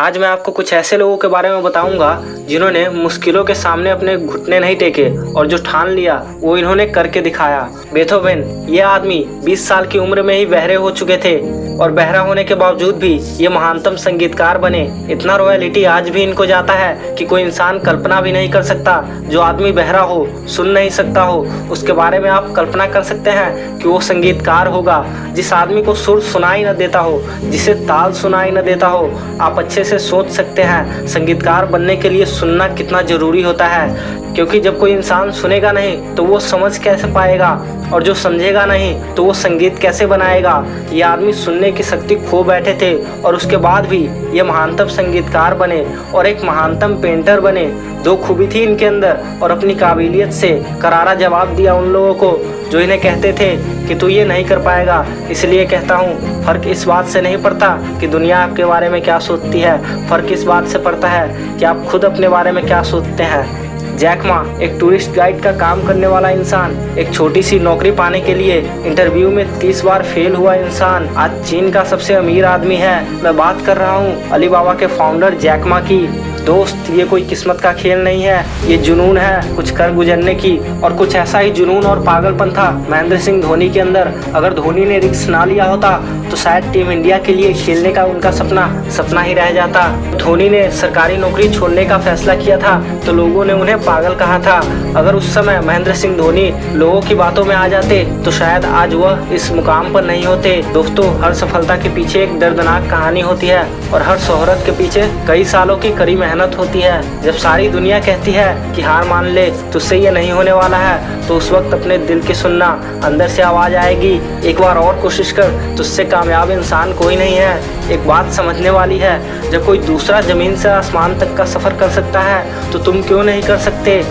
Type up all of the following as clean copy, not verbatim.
आज मैं आपको कुछ ऐसे लोगों के बारे में बताऊंगा जिन्होंने मुश्किलों के सामने अपने घुटने नहीं टेके और जो ठान लिया वो इन्होंने करके दिखाया। बेथोवेन ये आदमी 20 साल की उम्र में ही बहरे हो चुके थे और बहरा होने के बावजूद भी ये महानतम संगीतकार बने। इतना रॉयल्टी आज भी इनको जाता है कि कोई इंसान कल्पना भी नहीं कर सकता। जो आदमी बहरा हो, सुन नहीं सकता हो, उसके बारे में आप कल्पना कर सकते हैं कि वो संगीतकार होगा। जिस आदमी को सुर सुनाई न देता हो, जिसे ताल सुनाई न देता हो, आप अच्छे से सोच सकते हैं संगीतकार बनने के लिए सुनना कितना ज़रूरी होता है। क्योंकि जब कोई इंसान सुनेगा नहीं तो वो समझ कैसे पाएगा, और जो समझेगा नहीं तो वो संगीत कैसे बनाएगा। ये आदमी सुनने की शक्ति खो बैठे थे और उसके बाद भी ये महानतम संगीतकार बने और एक महानतम पेंटर बने। दो खूबी थी इनके अंदर और अपनी काबिलियत से करारा जवाब दिया उन लोगों को जो इन्हें कहते थे कि तू ये नहीं कर पाएगा। इसलिए कहता हूँ, फ़र्क इस बात से नहीं पड़ता कि दुनिया आपके बारे में क्या सोचती है, फ़र्क इस बात से पड़ता है कि आप खुद अपने बारे में क्या सोचते हैं। जैक मा एक टूरिस्ट गाइड का काम करने वाला इंसान, एक छोटी सी नौकरी पाने के लिए इंटरव्यू में 30 बार फेल हुआ इंसान, आज चीन का सबसे अमीर आदमी है। मैं बात कर रहा हूँ अलीबाबा के फाउंडर जैक मा की। दोस्त, ये कोई किस्मत का खेल नहीं है, ये जुनून है कुछ कर गुजरने की। और कुछ ऐसा ही जुनून और पागलपन था महेंद्र सिंह धोनी के अंदर। अगर धोनी ने रिस्क ना लिया होता तो शायद टीम इंडिया के लिए खेलने का उनका सपना ही रह जाता। धोनी ने सरकारी नौकरी छोड़ने का फैसला किया था तो लोगों ने उन्हें पागल कहा था। अगर उस समय महेंद्र सिंह धोनी लोगों की बातों में आ जाते तो शायद आज वह इस मुकाम पर नहीं होते। दोस्तों, हर सफलता के पीछे एक दर्दनाक कहानी होती है और हर शोहरत के पीछे कई सालों की कड़ी मेहनत होती है। जब सारी दुनिया कहती है कि हार मान ले, तुझसे ये नहीं होने वाला है, तो उस वक्त अपने दिल की सुनना। अंदर से आवाज आएगी, एक बार और कोशिश कर, तुझसे कामयाब इंसान कोई नहीं है। एक बात समझने वाली है, जब कोई दूसरा जमीन से आसमान तक का सफर कर सकता है तो तुम क्यों नहीं कर सकते।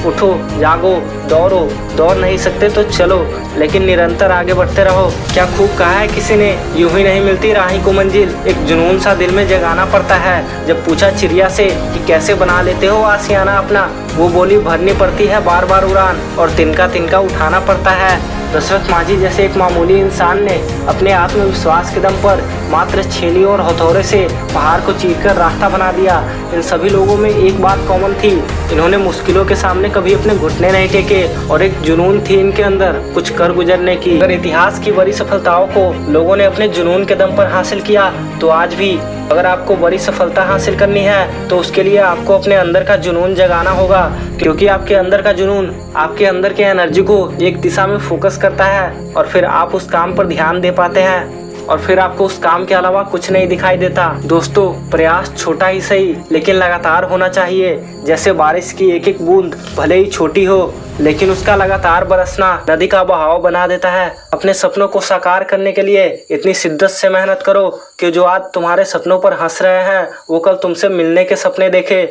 उठो, जागो, दौड़ो, दौड़ नहीं सकते तो चलो, लेकिन निरंतर आगे बढ़ते रहो। क्या खूब कहा है किसी ने, यूं ही नहीं मिलती राही को मंजिल, एक जुनून सा दिल में जगाना पड़ता है। जब पूछा चिड़िया से कि कैसे बना लेते हो आशियाना अपना, वो बोली भरनी पड़ती है बार बार उड़ान और तिनका तिनका उठाना पड़ता है। दशरथ माझी जैसे एक मामूली इंसान ने अपने आत्मविश्वास के दम पर मात्र छेनी और हथौड़े से पहाड़ को चीरकर रास्ता बना दिया। इन सभी लोगों में एक बात कॉमन थी, इन्होंने मुश्किलों के सामने कभी अपने घुटने नहीं टेके और एक जुनून थी इनके अंदर कुछ कर गुजरने की। अगर इतिहास की बड़ी सफलताओं को लोगों ने अपने जुनून के दम पर हासिल किया तो आज भी अगर आपको बड़ी सफलता हासिल करनी है तो उसके लिए आपको अपने अंदर का जुनून जगाना होगा। क्योंकि आपके अंदर का जुनून आपके अंदर के एनर्जी को एक दिशा में फोकस करता है और फिर आप उस काम पर ध्यान दे पाते हैं और फिर आपको उस काम के अलावा कुछ नहीं दिखाई देता। दोस्तों, प्रयास छोटा ही सही लेकिन लगातार होना चाहिए। जैसे बारिश की एक एक बूंद भले ही छोटी हो लेकिन उसका लगातार बरसना नदी का बहाव बना देता है। अपने सपनों को साकार करने के लिए इतनी शिद्दत से मेहनत करो कि जो आज तुम्हारे सपनों पर हंस रहे हैं वो कल तुमसे मिलने के सपने देखे।